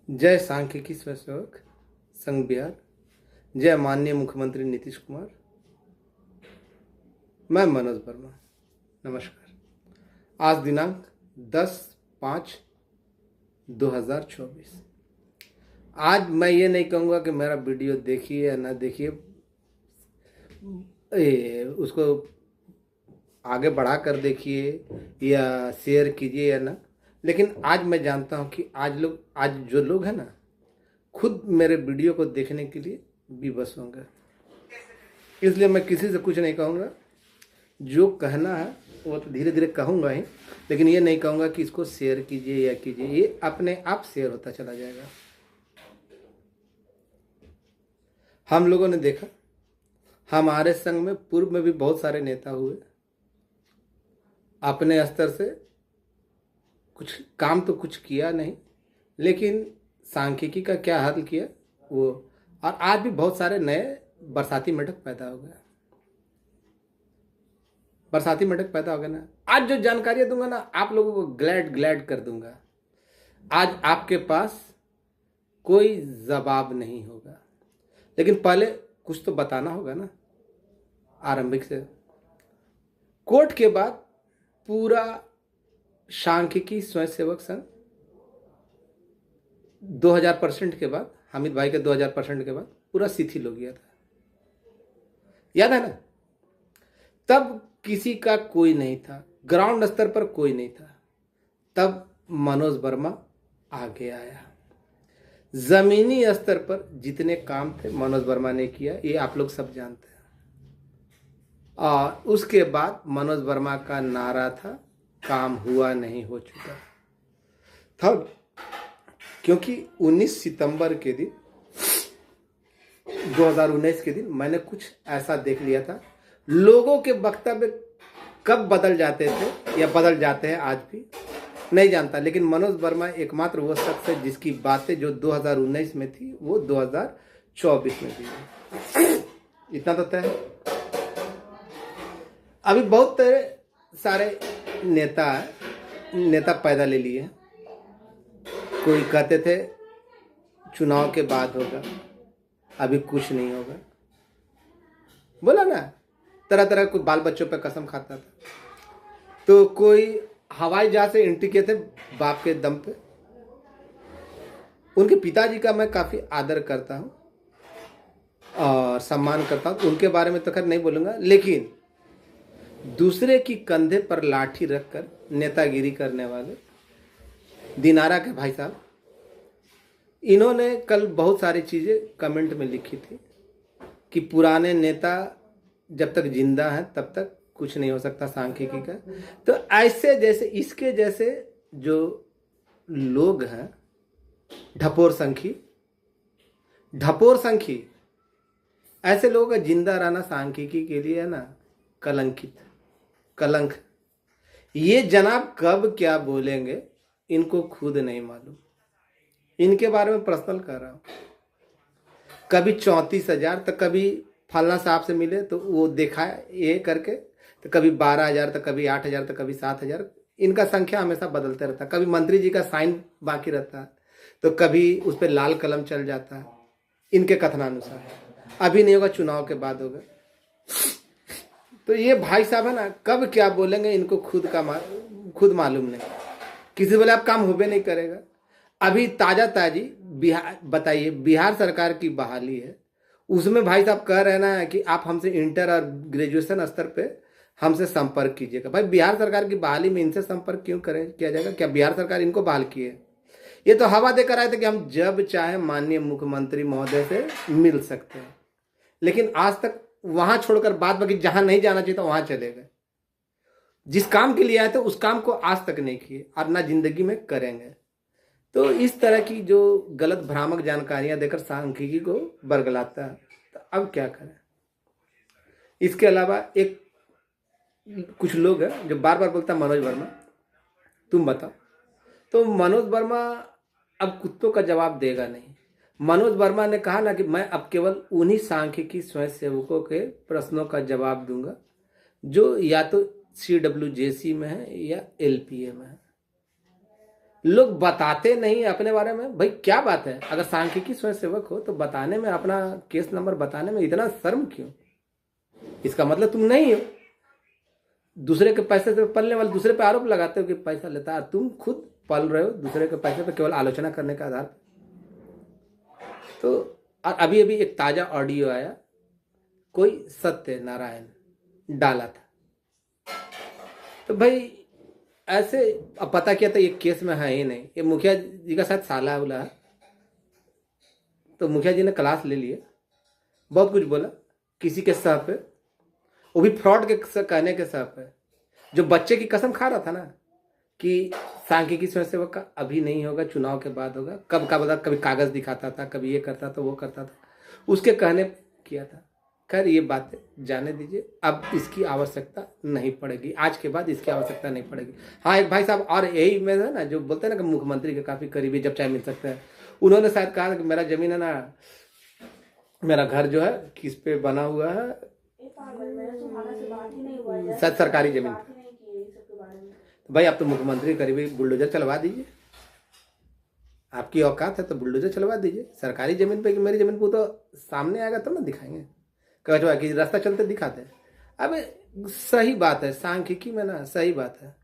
जय सांख्यिकी स्वयंसेवक संघ बिहार। जय माननीय मुख्यमंत्री नीतीश कुमार। मैं मनोज वर्मा। नमस्कार। आज दिनांक 10/5/2024। आज मैं ये नहीं कहूँगा कि मेरा वीडियो देखिए या ना देखिए, उसको आगे बढ़ा कर देखिए या शेयर कीजिए या ना, लेकिन आज मैं जानता हूँ कि आज जो लोग हैं ना, खुद मेरे वीडियो को देखने के लिए विवश होंगे। इसलिए मैं किसी से कुछ नहीं कहूँगा। जो कहना है वो तो धीरे धीरे कहूँगा ही, लेकिन ये नहीं कहूँगा कि इसको शेयर कीजिए या कीजिए। ये अपने आप शेयर होता चला जाएगा। हम लोगों ने देखा, हमारे संघ में पूर्व में भी बहुत सारे नेता हुए। अपने स्तर से कुछ काम तो कुछ किया नहीं, लेकिन सांख्यिकी का क्या हल किया वो। और आज भी बहुत सारे नए बरसाती मेढक पैदा हो गए। बरसाती मेढक पैदा हो गए ना। आज जो जानकारियां दूंगा ना, आप लोगों को ग्लैड कर दूंगा। आज आपके पास कोई जवाब नहीं होगा, लेकिन पहले कुछ तो बताना होगा ना। आरंभिक से कोर्ट के बाद पूरा सांख्यिकी स्वयंसेवक संघ 2000% के बाद, हामिद भाई के 2000% के बाद पूरा शिथिल हो गया था। याद है ना? तब किसी का कोई नहीं था, ग्राउंड स्तर पर कोई नहीं था। तब मनोज वर्मा आगे आया। जमीनी स्तर पर जितने काम थे मनोज वर्मा ने किया, ये आप लोग सब जानते हैं। और उसके बाद मनोज वर्मा का नारा था, काम हुआ नहीं हो चुका था। क्योंकि 19 सितंबर के दिन 2019 के दिन मैंने कुछ ऐसा देख लिया था। लोगों के वक्तव्य कब बदल जाते थे या बदल जाते हैं आज भी नहीं जानता, लेकिन मनोज वर्मा एकमात्र वो शख्स है जिसकी बातें जो 2019 में थी वो 2024 में भी। इतना तो तय है। अभी बहुत सारे नेता पैदा ले लिए। कोई कहते थे चुनाव के बाद होगा, अभी कुछ नहीं होगा। बोला ना, तरह तरह कोई बाल बच्चों पे कसम खाता था। तो कोई हवाई जहाज से एंट्री किए थे बाप के दम पे। उनके पिताजी का मैं काफ़ी आदर करता हूँ और सम्मान करता हूँ, तो उनके बारे में तो खैर नहीं बोलूँगा। लेकिन दूसरे की कंधे पर लाठी रखकर नेतागिरी करने वाले दिनारा के भाई साहब, इन्होंने कल बहुत सारी चीज़ें कमेंट में लिखी थी कि पुराने नेता जब तक जिंदा हैं तब तक कुछ नहीं हो सकता सांख्यिकी का। तो ऐसे जैसे इसके जैसे जो लोग हैं, ढपोर संखी ऐसे लोगों का जिंदा रहना सांख्यिकी के लिए है ना कलंक। ये जनाब कब क्या बोलेंगे इनको खुद नहीं मालूम। इनके बारे में पर्सनल कर रहा हूँ। कभी 34,000 तो कभी फलना साहब से मिले तो वो देखा ये करके, तो कभी 12,000 तो कभी 8,000 तो कभी 7,000। इनका संख्या हमेशा बदलते रहता है। कभी मंत्री जी का साइन बाकी रहता है तो कभी उस पर लाल कलम चल जाता है। इनके कथनानुसार अभी नहीं होगा, चुनाव के बाद होगा। तो ये भाई साहब है ना, कब क्या बोलेंगे इनको खुद मालूम नहीं। किसी बोले आप काम होबे नहीं करेगा। अभी ताजी बताइए, बिहार सरकार की बहाली है, उसमें भाई साहब कह रहे ना कि आप हमसे इंटर और ग्रेजुएशन स्तर पे हमसे संपर्क कीजिएगा। भाई बिहार सरकार की बहाली में इनसे संपर्क क्यों किया जाएगा? क्या बिहार सरकार इनको बहाल की है? ये तो हवा देकर आए थे कि हम जब चाहे माननीय मुख्यमंत्री महोदय से मिल सकते हैं, लेकिन आज तक वहां छोड़कर बाद बाकी जहां नहीं जाना चाहिए था वहां चले गए। जिस काम के लिए आए थे उस काम को आज तक नहीं किए और ना जिंदगी में करेंगे। तो इस तरह की जो गलत भ्रामक जानकारियां देकर सांख्यिकी को बरगलाता है, तो अब क्या करें? इसके अलावा कुछ लोग हैं जो बार बार बोलता है मनोज वर्मा तुम बताओ। तो मनोज वर्मा अब कुत्तों का जवाब देगा नहीं। मनोज वर्मा ने कहा ना कि मैं अब केवल उन्हीं सांख्यिकी स्वयंसेवकों के प्रश्नों का जवाब दूंगा जो या तो CWJC में है या LPA में है। लोग बताते नहीं अपने बारे में। भाई क्या बात है, अगर सांख्यिकी स्वयंसेवक हो तो बताने में, अपना केस नंबर बताने में इतना शर्म क्यों? इसका मतलब तुम नहीं हो। दूसरे के पैसे से पलने वाले, दूसरे पे आरोप लगाते हो कि पैसा लेता है, तुम खुद पल रहे हो दूसरे के पैसे पे केवल आलोचना करने का आधार। तो और अभी अभी एक ताजा ऑडियो आया, कोई सत्य नारायण डाला था। तो भाई ऐसे, अब पता किया था ये केस में है ही नहीं, ये मुखिया जी का शायद साला उला है। तो मुखिया जी ने क्लास ले लिया, बहुत कुछ बोला किसी के सह पे, वो भी फ्रॉड के कहने के सह पे। जो बच्चे की कसम खा रहा था ना कि सांख्यिकी स्वयंसेवक का अभी नहीं होगा, चुनाव के बाद होगा, कब का बता, कभी कागज दिखाता था, कभी ये करता था, वो करता था, उसके कहने किया था। खैर ये बातें जाने दीजिए, अब इसकी आवश्यकता नहीं पड़ेगी, आज के बाद इसकी आवश्यकता नहीं पड़ेगी। हाँ एक भाई साहब और यही में है ना, जो बोलते हैं ना कि मुख्यमंत्री के काफी करीबी, जब चाहे मिल सकते हैं, उन्होंने शायद कहा कि मेरा जमीन है ना, मेरा घर जो है किस पे बना हुआ है, शायद सरकारी जमीन पे। तो भाई आप तो मुख्यमंत्री करीबी, बुलडोजर चलवा दीजिए, आपकी औकात है तो बुलडोजर चलवा दीजिए सरकारी जमीन पे। कि मेरी जमीन पे तो सामने आएगा तब ना दिखाएंगे, कचवा कि रास्ता चलते दिखाते हैं। अब सही बात है, सांख्यिकी में ना सही बात है,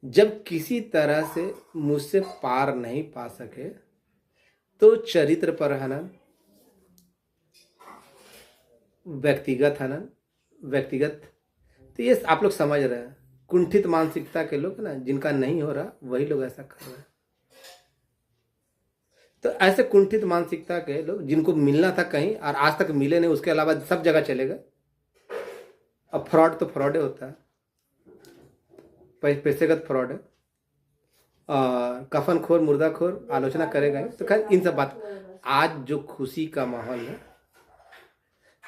जब किसी तरह से मुझसे पार नहीं पा सके तो चरित्र पर हनन, व्यक्तिगत हनन, व्यक्तिगत, तो ये आप लोग समझ रहे हैं, कुंठित मानसिकता के लोग ना, जिनका नहीं हो रहा वही लोग ऐसा कर रहे हैं। तो ऐसे कुंठित मानसिकता के लोग, जिनको मिलना था कहीं और आज तक मिले नहीं, उसके अलावा सब जगह चले गए। अब फ्रॉड तो फ्रॉड होता है, पैसेगत फ्रॉड है, और कफनखोर मुर्दाखोर आलोचना करेगा। तो खैर इन सब बात, आज जो खुशी का माहौल है,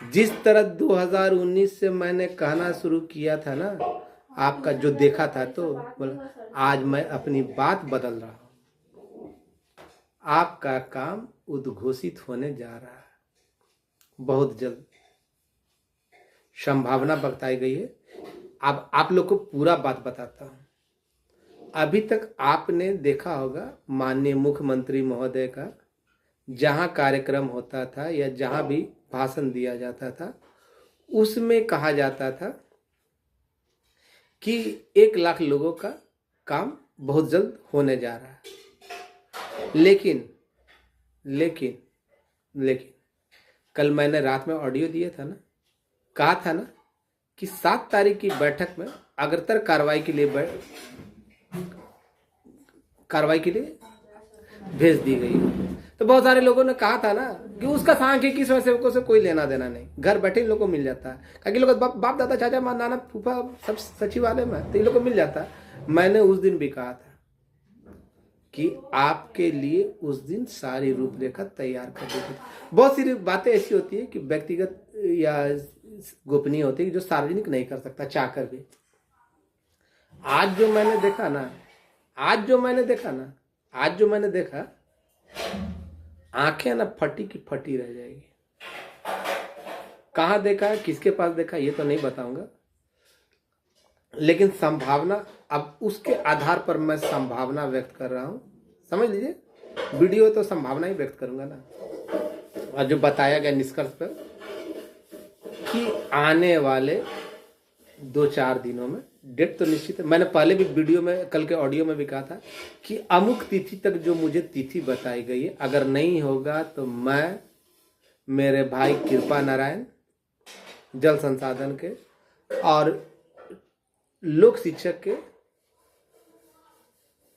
जिस तरह 2019 से मैंने कहना शुरू किया था ना, आपका जो देखा था, तो आज मैं अपनी बात बदल रहा हूं। आपका काम उद्घोषित होने जा रहा है बहुत जल्द, संभावना बताई गई है। अब आप लोग को पूरा बात बताता हूं। अभी तक आपने देखा होगा माननीय मुख्यमंत्री महोदय का जहां कार्यक्रम होता था या जहां भी भाषण दिया जाता था, उसमें कहा जाता था कि 1 लाख लोगों का काम बहुत जल्द होने जा रहा है। लेकिन लेकिन लेकिन कल मैंने रात में ऑडियो दिया था ना, कहा था ना कि 7 तारीख की बैठक में अग्रतर कार्रवाई के लिए भेज दी गई। तो बहुत सारे लोगों ने कहा था ना कि उसका सांख्यिकी स्वयंसेवकों से कोई लेना देना नहीं, घर बैठे इन लोगों को मिल जाता है, क्योंकि लोग बाप दादा चाचा माँ नाना फूफा सब सचिवालय में, तो इन लोगों को मिल जाता है। मैंने उस दिन भी कहा था कि आपके लिए उस दिन सारी रूपरेखा तैयार कर दी थी। बहुत सी बातें ऐसी होती है कि व्यक्तिगत या गोपनीय होती है, जो सार्वजनिक नहीं कर सकता चाह कर भी। आज जो मैंने देखा, आंखें ना फटी की फटी रह जाएगी। कहां देखा, किसके पास देखा, ये तो नहीं बताऊंगा, लेकिन संभावना, अब उसके आधार पर मैं संभावना व्यक्त कर रहा हूं। समझ लीजिए, वीडियो तो संभावना ही व्यक्त करूंगा ना। और जो बताया गया निष्कर्ष पर कि आने वाले 2-4 दिनों में, डेट तो निश्चित है, मैंने पहले भी वीडियो में, कल के ऑडियो में भी कहा था कि अमुक तिथि तक जो मुझे तिथि बताई गई है, अगर नहीं होगा तो मैं, मेरे भाई कृपा नारायण जल संसाधन के और लोक शिक्षक के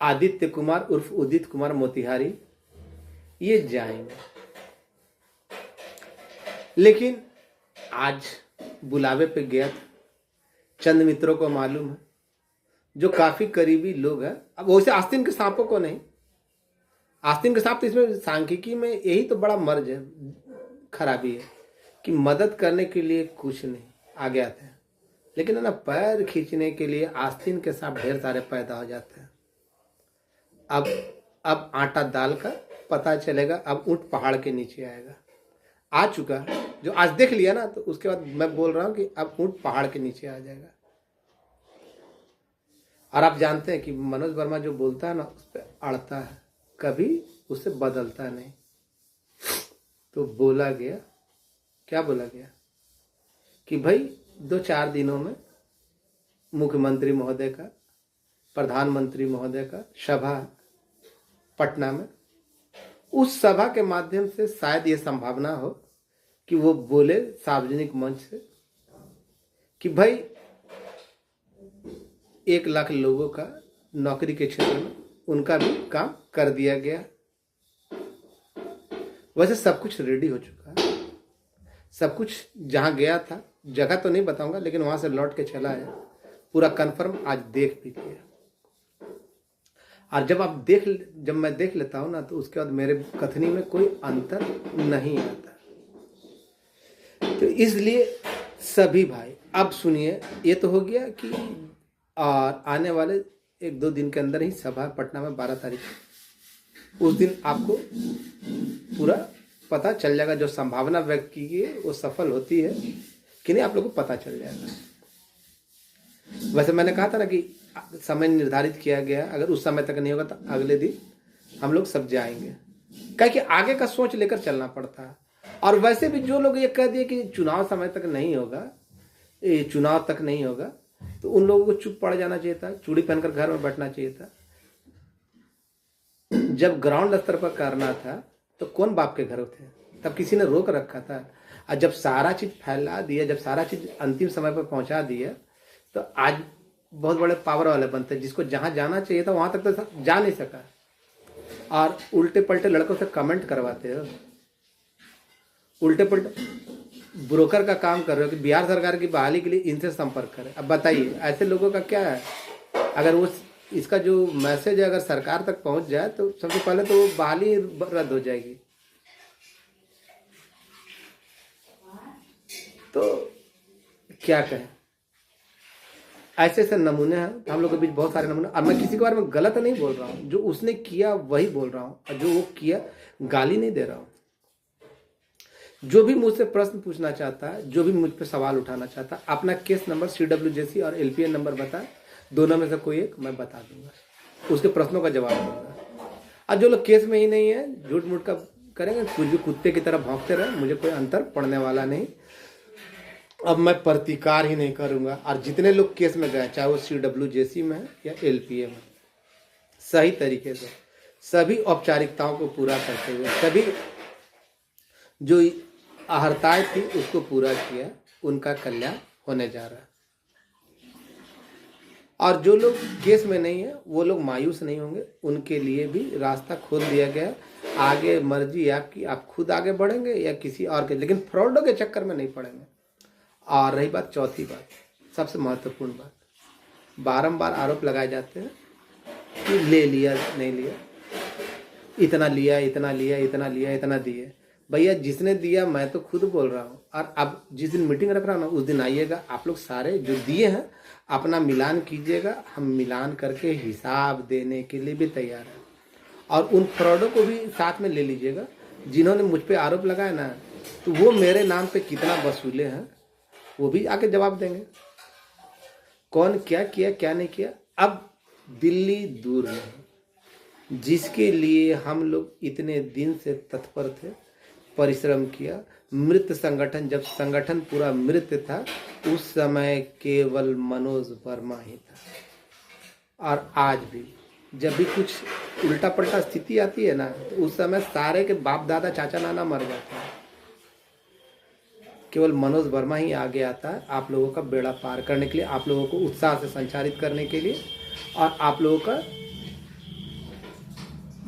आदित्य कुमार उर्फ उदित कुमार मोतिहारी, ये जाएंगे। लेकिन आज बुलावे पे गया था, चंद मित्रों को मालूम है, जो काफी करीबी लोग हैं। अब वैसे आस्तीन के सांपों को नहीं, आस्तीन के सांप तो इसमें सांख्यिकी में यही तो बड़ा मर्ज है, खराबी है कि मदद करने के लिए कुछ नहीं आगे आते हैं, लेकिन है ना पैर खींचने के लिए आस्तीन के सांप ढेर सारे पैदा हो जाते हैं। अब आटा दाल का पता चलेगा, अब ऊंट पहाड़ के नीचे आएगा, आ चुका है। जो आज देख लिया ना, तो उसके बाद मैं बोल रहा हूं कि अब ऊंट पहाड़ के नीचे आ जाएगा। और आप जानते हैं कि मनोज वर्मा जो बोलता है ना उस पर अड़ता है, कभी उसे बदलता नहीं। तो बोला गया, क्या बोला गया कि भाई 2-4 दिनों में मुख्यमंत्री महोदय का, प्रधानमंत्री महोदय का सभा पटना में, उस सभा के माध्यम से शायद ये संभावना हो कि वो बोले सार्वजनिक मंच से कि भाई 1 लाख लोगों का नौकरी के क्षेत्र में उनका भी काम कर दिया गया। वैसे सब कुछ रेडी हो चुका है, सब कुछ जहां गया था, जगह तो नहीं बताऊंगा, लेकिन वहां से लौट के चला है, पूरा कंफर्म आज देख भी लिया। और जब मैं देख लेता हूं ना, तो उसके बाद मेरे कथनी में कोई अंतर नहीं आता। तो इसलिए सभी भाई अब सुनिए, ये तो हो गया कि और आने वाले 1-2 दिन के अंदर ही सभा पटना में 12 तारीख, उस दिन आपको पूरा पता चल जाएगा। जो संभावना व्यक्त की गई है वो सफल होती है कि नहीं, आप लोगों को पता चल जाएगा। वैसे मैंने कहा था ना कि समय निर्धारित किया गया, अगर उस समय तक नहीं होगा तो अगले दिन हम लोग सब जाएंगे, क्या कि आगे का सोच लेकर चलना पड़ता है। और वैसे भी जो लोग ये कह दिए कि चुनाव समय तक नहीं होगा, चुनाव तक नहीं होगा, तो उन लोगों को चुप पड़ जाना चाहिए था, चूड़ी पहनकर घर में बैठना चाहिए था। जब ग्राउंड स्तर पर करना था तो कौन बाप के घर थे, तब किसी ने रोक रखा था। और जब सारा चीज फैला दिया, जब सारा चीज अंतिम समय पर पहुंचा दिया, तो आज बहुत बड़े पावर वाले बनते हैं। जिसको जहां जाना चाहिए था वहां तक तो जा नहीं सका, और उल्टे पलटे लड़कों से कमेंट करवाते हो, उल्टे पलटे ब्रोकर का काम कर रहे हो कि बिहार सरकार की बहाली के लिए इनसे संपर्क करें। अब बताइए ऐसे लोगों का क्या है। अगर वो इसका जो मैसेज है अगर सरकार तक पहुंच जाए तो सबसे पहले तो वो बहाली रद्द हो जाएगी। तो क्या कहें, ऐसे ऐसे नमूने हैं हम लोग के बीच, बहुत सारे नमूने। और मैं किसी के बारे में गलत नहीं बोल रहा हूँ, जो उसने किया वही बोल रहा हूँ, और जो वो किया गाली नहीं दे रहा हूँ। जो भी मुझसे प्रश्न पूछना चाहता है, जो भी मुझ पर सवाल उठाना चाहता है, अपना केस नंबर CWJC और LPN नंबर बताए, दोनों में से कोई एक मैं बता दूंगा, उसके प्रश्नों का जवाब दूंगा। और जो लोग केस में ही नहीं है, झूठ मूठ का करेंगे, कुछ भी कुत्ते की तरह भौंकते रहे, मुझे कोई अंतर पड़ने वाला नहीं। अब मैं प्रतिकार ही नहीं करूंगा। और जितने लोग केस में गए, चाहे वो CWJC में है या LPA में, सही तरीके से सभी औपचारिकताओं को पूरा करते हुए, सभी जो अहर्ताएं थी उसको पूरा किया, उनका कल्याण होने जा रहा है। और जो लोग केस में नहीं है वो लोग मायूस नहीं होंगे, उनके लिए भी रास्ता खोल दिया गया। आगे मर्जी आपकी, आप खुद आगे बढ़ेंगे या किसी और के, लेकिन फ्रॉडों के चक्कर में नहीं पड़ेंगे। और रही बात, चौथी बात, सबसे महत्वपूर्ण बात, बारंबार आरोप लगाए जाते हैं कि ले लिया नहीं लिया, इतना लिया, इतना लिया, इतना लिया, इतना दिए। भैया जिसने दिया, मैं तो खुद बोल रहा हूँ। और अब जिस दिन मीटिंग रख रहा हूँ ना, उस दिन आइएगा, आप लोग सारे जो दिए हैं अपना मिलान कीजिएगा, हम मिलान करके हिसाब देने के लिए भी तैयार हैं। और उन फ्रॉडों को भी साथ में ले लीजिएगा जिन्होंने मुझ पे आरोप लगाया ना, तो वो मेरे नाम पे कितना वसूले हैं वो भी आके जवाब देंगे, कौन क्या किया क्या नहीं किया। अब दिल्ली दूर नहीं, जिसके लिए हम लोग इतने दिन से तत्पर थे, परिश्रम किया, मृत संगठन, जब संगठन पूरा मृत था उस समय केवल मनोज वर्मा ही था। और आज भी जब भी कुछ उल्टा पलटा स्थिति आती है ना, तो उस समय सारे के बाप दादा चाचा नाना मर जाते हैं, केवल मनोज वर्मा ही आगे आता है आप लोगों का बेड़ा पार करने के लिए, आप लोगों को उत्साह से संचारित करने के लिए, और आप लोगों का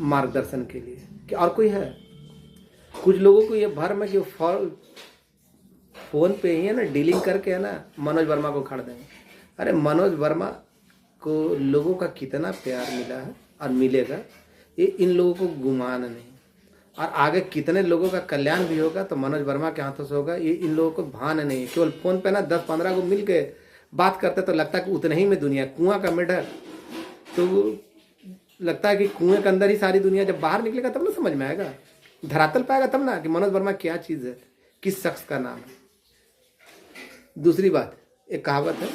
मार्गदर्शन के लिए। कि और कोई है? कुछ लोगों को ये भ्रम है कि फोन पे ही है ना डीलिंग करके है ना मनोज वर्मा को खड़ देंगे। अरे मनोज वर्मा को लोगों का कितना प्यार मिला है और मिलेगा, ये इन लोगों को गुमान नहीं। और आगे कितने लोगों का कल्याण भी होगा तो मनोज वर्मा के हाथों से होगा, ये इन लोगों को भान नहीं है। केवल फोन पे ना 10-15 को मिल के बात करते तो लगता है कि उतने ही में दुनिया, कुआं का मेढक, तो लगता है कि कुएं के अंदर ही सारी दुनिया। जब बाहर निकलेगा तब ना समझ में आएगा, धरातल पाएगा तब ना कि मनोज वर्मा क्या चीज है, किस शख्स का नाम है। दूसरी बात, एक कहावत है,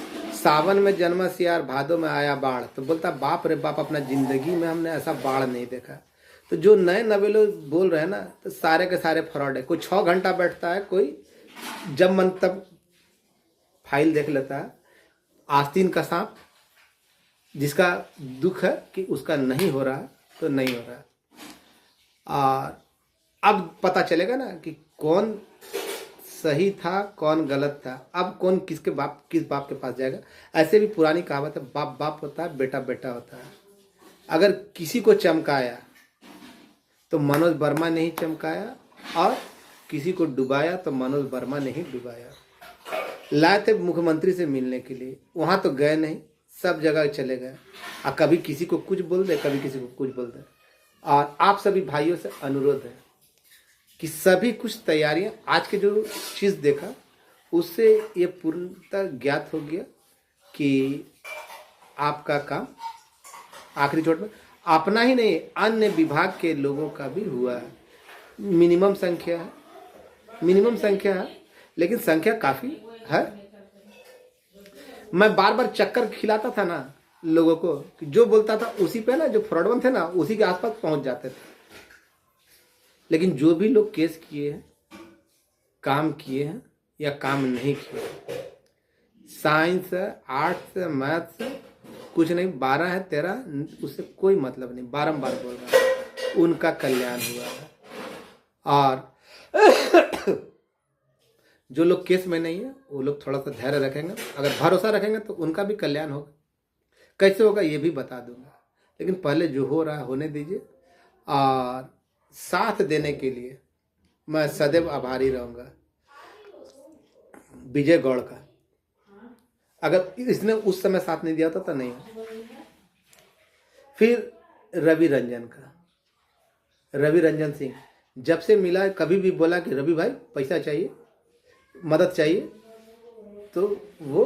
सावन में जन्मा सियार भादों में आया बाढ़, तो बोलता बाप रे बाप, अपना जिंदगी में हमने ऐसा बाढ़ नहीं देखा। तो जो नए नवे लोग बोल रहे हैं ना, तो सारे के सारे फ्रॉड है। कोई 6 घंटा बैठता है, कोई जब मन तब फाइल देख लेता है। आस्तीन का सांप, जिसका दुख है कि उसका नहीं हो रहा तो नहीं हो रहा। और अब पता चलेगा ना कि कौन सही था कौन गलत था। अब कौन किस बाप के पास जाएगा। ऐसे भी पुरानी कहावत है, बाप बाप होता है, बेटा बेटा होता है। अगर किसी को चमकाया तो मनोज वर्मा ने ही चमकाया, और किसी को डुबाया तो मनोज वर्मा ने ही डुबाया। लाए थे मुख्यमंत्री से मिलने के लिए, वहां तो गए नहीं, सब जगह चले गए। और कभी किसी को कुछ बोल दे, कभी किसी को कुछ बोल दे। और आप सभी भाइयों से अनुरोध है कि सभी कुछ तैयारियां, आज के जो चीज़ देखा उससे ये पूर्णतः ज्ञात हो गया कि आपका काम आखिरी चोट में अपना ही नहीं, अन्य विभाग के लोगों का भी हुआ है। मिनिमम संख्या है, लेकिन संख्या काफ़ी है। मैं बार बार चक्कर खिलाता था ना लोगों को, कि जो बोलता था उसी पे ना, जो फ्रॉडवन थे ना उसी के आसपास पहुंच जाते थे। लेकिन जो भी लोग केस किए हैं, काम किए हैं या काम नहीं किए, साइंस है, आर्ट्स है, मैथ्स है, कुछ नहीं, 12 है 13, उससे कोई मतलब नहीं। बारंबार बोल रहा है, उनका कल्याण हुआ है। और जो लोग केस में नहीं है वो लोग थोड़ा सा धैर्य रखेंगे, अगर भरोसा रखेंगे तो उनका भी कल्याण होगा। कैसे होगा ये भी बता दूंगा, लेकिन पहले जो हो रहा है होने दीजिए। और साथ देने के लिए मैं सदैव आभारी रहूंगा विजय गौड़ का। अगर इसने उस समय साथ नहीं दिया होता तो नहीं। फिर रवि रंजन सिंह जब से मिला, कभी भी बोला कि रवि भाई पैसा चाहिए, मदद चाहिए, तो वो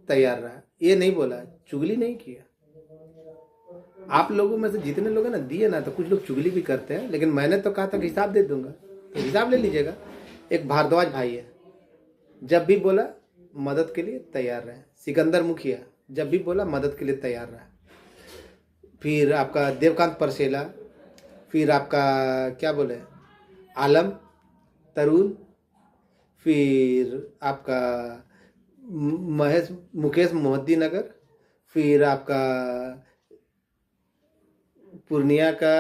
तैयार रहा। ये नहीं बोला, चुगली नहीं किया। आप लोगों में से जितने लोग हैं ना दिए ना, तो कुछ लोग चुगली भी करते हैं, लेकिन मैंने तो कहा था कि हिसाब दे दूंगा, तो हिसाब ले लीजिएगा। एक भारद्वाज भाई है, जब भी बोला मदद के लिए तैयार रहे। सिकंदर मुखिया जब भी बोला मदद के लिए तैयार रहा। फिर आपका देवकांत परसेला, फिर आपका क्या बोले आलम तरुण, फिर आपका मुकेश मोहद्दी नगर, फिर आपका पूर्णिया का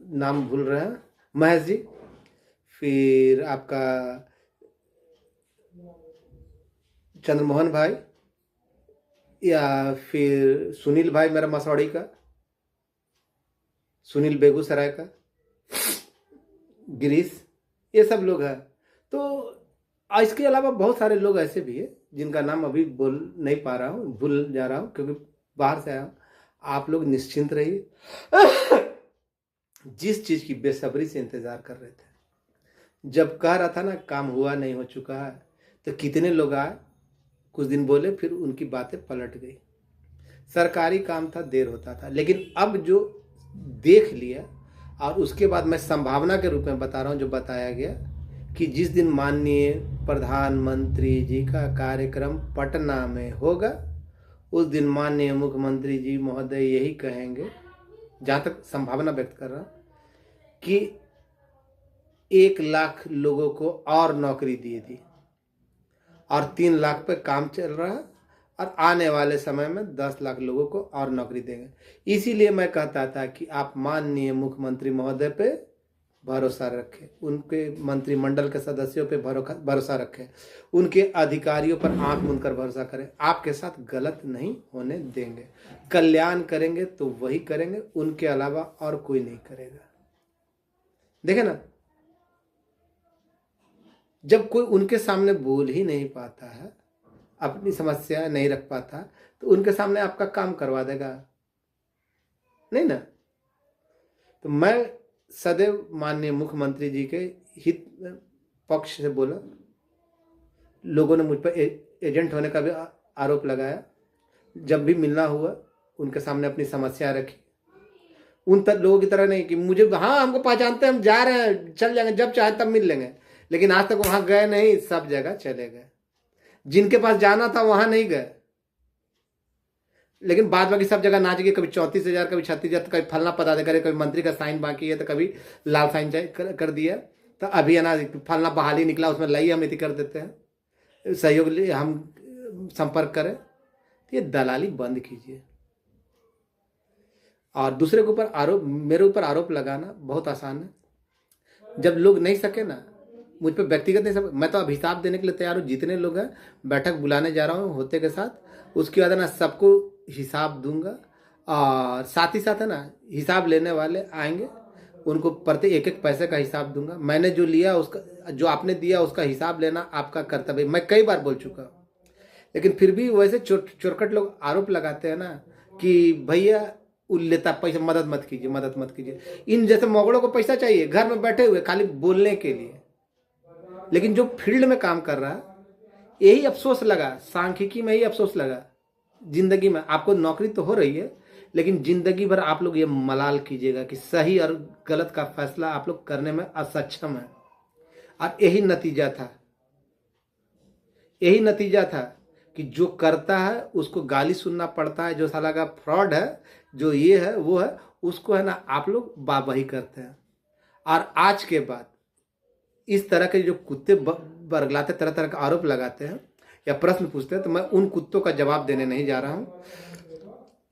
नाम भूल रहे हैं, महेश जी, फिर आपका चंद्रमोहन भाई, या फिर सुनील भाई मेरा मसौड़ी का, सुनील बेगूसराय का, गिरीश, ये सब लोग हैं। तो इसके अलावा बहुत सारे लोग ऐसे भी हैं जिनका नाम अभी बोल नहीं पा रहा हूँ, भूल जा रहा हूँ क्योंकि बाहर से आया हूँ। आप लोग निश्चिंत रहिए। जिस चीज की बेसब्री से इंतजार कर रहे थे, जब कह रहा था ना काम हुआ नहीं हो चुका है, तो कितने लोग आए, कुछ दिन बोले, फिर उनकी बातें पलट गई। सरकारी काम था, देर होता था, लेकिन अब जो देख लिया, और उसके बाद मैं संभावना के रूप में बता रहा हूँ जो बताया गया कि जिस दिन माननीय प्रधानमंत्री जी का कार्यक्रम पटना में होगा, उस दिन माननीय मुख्यमंत्री जी महोदय यही कहेंगे, जहाँ तक संभावना व्यक्त कर रहा हूँ, कि 1 लाख लोगों को और नौकरी दे दी और 3 लाख पे काम चल रहा है, और आने वाले समय में 10 लाख लोगों को और नौकरी देंगे। इसीलिए मैं कहता था कि आप माननीय मुख्यमंत्री महोदय पे भरोसा रखें, उनके मंत्रिमंडल के सदस्यों पे भरोसा रखें, उनके अधिकारियों पर आंख मूंद कर भरोसा करें। आपके साथ गलत नहीं होने देंगे। कल्याण करेंगे तो वही करेंगे, उनके अलावा और कोई नहीं करेगा। देखे ना, जब कोई उनके सामने बोल ही नहीं पाता है, अपनी समस्या नहीं रख पाता, तो उनके सामने आपका काम करवा देगा नहीं ना। तो मैं सदैव माननीय मुख्यमंत्री जी के हित पक्ष से बोला। लोगों ने मुझ पर एजेंट होने का भी आरोप लगाया। जब भी मिलना हुआ उनके सामने अपनी समस्या रखी, उन तक लोगों की तरह नहीं कि मुझे हाँ हमको पहचानते हैं, हम जा रहे हैं, चल जाएंगे, जब चाहे तब मिल लेंगे, लेकिन आज तक वहां गए नहीं, सब जगह चले गए। जिनके पास जाना था वहां नहीं गए, लेकिन बाद बाकी सब जगह नाच गए। कभी 34,000, कभी 36,000, कभी फलना पदाधिकारी, कभी मंत्री का साइन बाकी है तो कभी लाल साइन कर दिया। तो अभी है ना फलना बहाली निकला, उसमें लाइए हम इति कर देते हैं, सहयोग लिए हम संपर्क करें। ये दलाली बंद कीजिए। और दूसरे के ऊपर आरोप, मेरे ऊपर आरोप लगाना बहुत आसान है। जब लोग नहीं सके ना, मुझ पर व्यक्तिगत नहीं सके, मैं तो अब हिसाब देने के लिए तैयार हूँ। जितने लोग हैं बैठक बुलाने जा रहा हूँ होते के साथ, उसके बाद है ना सबको हिसाब दूंगा। और साथ ही साथ है ना हिसाब लेने वाले आएंगे, उनको प्रति एक एक पैसे का हिसाब दूंगा। मैंने जो लिया उसका, जो आपने दिया उसका हिसाब लेना आपका कर्तव्य। मैं कई बार बोल चुका हूँ, लेकिन फिर भी वैसे चोरकट लोग आरोप लगाते हैं ना कि भैया लेता पैसा, मदद मत कीजिए, मदद मत कीजिए। इन जैसे मोगड़ों को पैसा चाहिए घर में बैठे हुए खाली बोलने के लिए, लेकिन जो फील्ड में काम कर रहा है, यही अफसोस लगा, सांख्यिकी में यही अफसोस लगा। जिंदगी में आपको नौकरी तो हो रही है, लेकिन जिंदगी भर आप लोग ये मलाल कीजिएगा कि सही और गलत का फैसला आप लोग करने में असक्षम है। और यही नतीजा था, यही नतीजा था कि जो करता है उसको गाली सुनना पड़ता है। जो साला का फ्रॉड है, जो ये है वो है, उसको है ना आप लोग वाहवाही करते हैं। और आज के बाद इस तरह के जो कुत्ते बरगलाते, तरह तरह का आरोप लगाते हैं या प्रश्न पूछते हैं, तो मैं उन कुत्तों का जवाब देने नहीं जा रहा हूँ।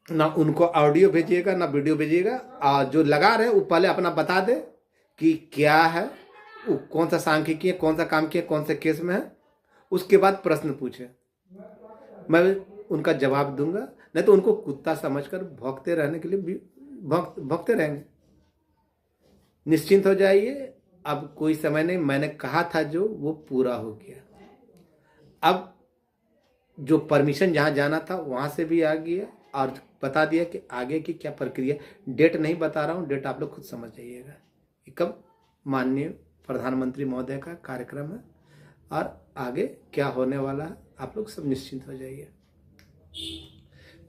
ना उनको ऑडियो भेजिएगा ना वीडियो भेजिएगा। और जो लगा रहे वो पहले अपना बता दे कि क्या है, वो कौन सा सांख्यिकी है, कौन सा काम किया, कौन से केस में है, उसके बाद प्रश्न पूछे, मैं उनका जवाब दूंगा। नहीं तो उनको कुत्ता समझकर भौंकते रहने के लिए भौंकते रहेंगे। निश्चिंत हो जाइए, अब कोई समय नहीं। मैंने कहा था जो वो पूरा हो गया। अब जो परमिशन जहाँ जाना था वहाँ से भी आ गया और बता दिया कि आगे की क्या प्रक्रिया। डेट नहीं बता रहा हूँ, डेट आप लोग खुद समझ जाइएगा कि कब माननीय प्रधानमंत्री महोदय का कार्यक्रम है और आगे क्या होने वाला है। आप लोग सब निश्चिंत हो जाइए।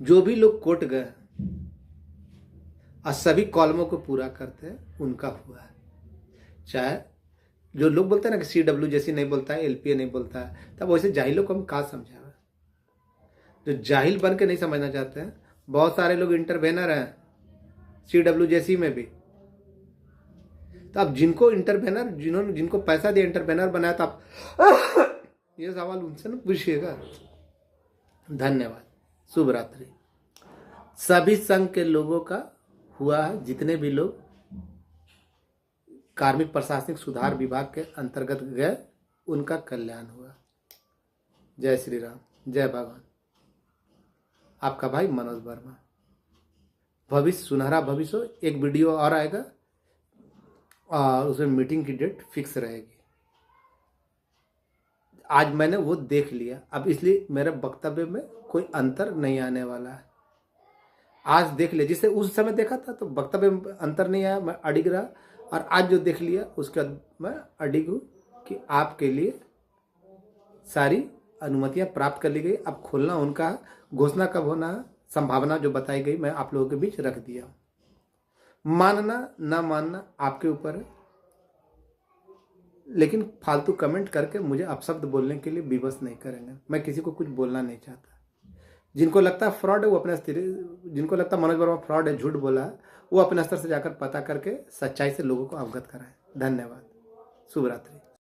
जो भी लोग कोर्ट गए और सभी कॉलमों को पूरा करते हैं उनका हुआ है। चाहे जो लोग बोलते हैं ना कि CW जैसी नहीं बोलता है, LPA नहीं बोलता है, तब वैसे जाहिलों को हम कहाँ समझावे। जो जाहिल बन के नहीं समझना चाहते हैं, बहुत सारे लोग इंटरवेनर हैं CW जैसी में भी। तो अब जिनको इंटरवेनर, जिनको पैसा दिया इंटरवेनर बनाया, तो आप ये सवाल उनसे ना पूछिएगा। धन्यवाद, शुभ रात्रि। सभी संघ के लोगों का हुआ है, जितने भी लोग कार्मिक प्रशासनिक सुधार विभाग के अंतर्गत गए उनका कल्याण हुआ। जय श्री राम, जय भगवान। आपका भाई मनोज वर्मा। भविष्य सुनहरा भविष्य हो। एक वीडियो और आएगा और उसमें मीटिंग की डेट फिक्स रहेगी। आज मैंने वो देख लिया, अब इसलिए मेरे वक्तव्य में कोई अंतर नहीं आने वाला है। आज देख लिया, जिसे उस समय देखा था तो वक्तव्य में अंतर नहीं आया, मैं अडिग रहा। और आज जो देख लिया उसके बाद मैं अडिग हूँ कि आपके लिए सारी अनुमतियां प्राप्त कर ली गई। अब खोलना उनका है, घोषणा कब होना है, संभावना जो बताई गई मैं आप लोगों के बीच रख दिया। मानना ना मानना आपके ऊपर है, लेकिन फालतू कमेंट करके मुझे अपशब्द बोलने के लिए विवश नहीं करेंगे। मैं किसी को कुछ बोलना नहीं चाहता। जिनको लगता है फ्रॉड है वो अपने स्थिति, जिनको लगता है मनोज वर्मा फ्रॉड है, झूठ बोला है, वो अपने स्तर से जाकर पता करके सच्चाई से लोगों को अवगत कराएं। धन्यवाद, शुभ रात्रि।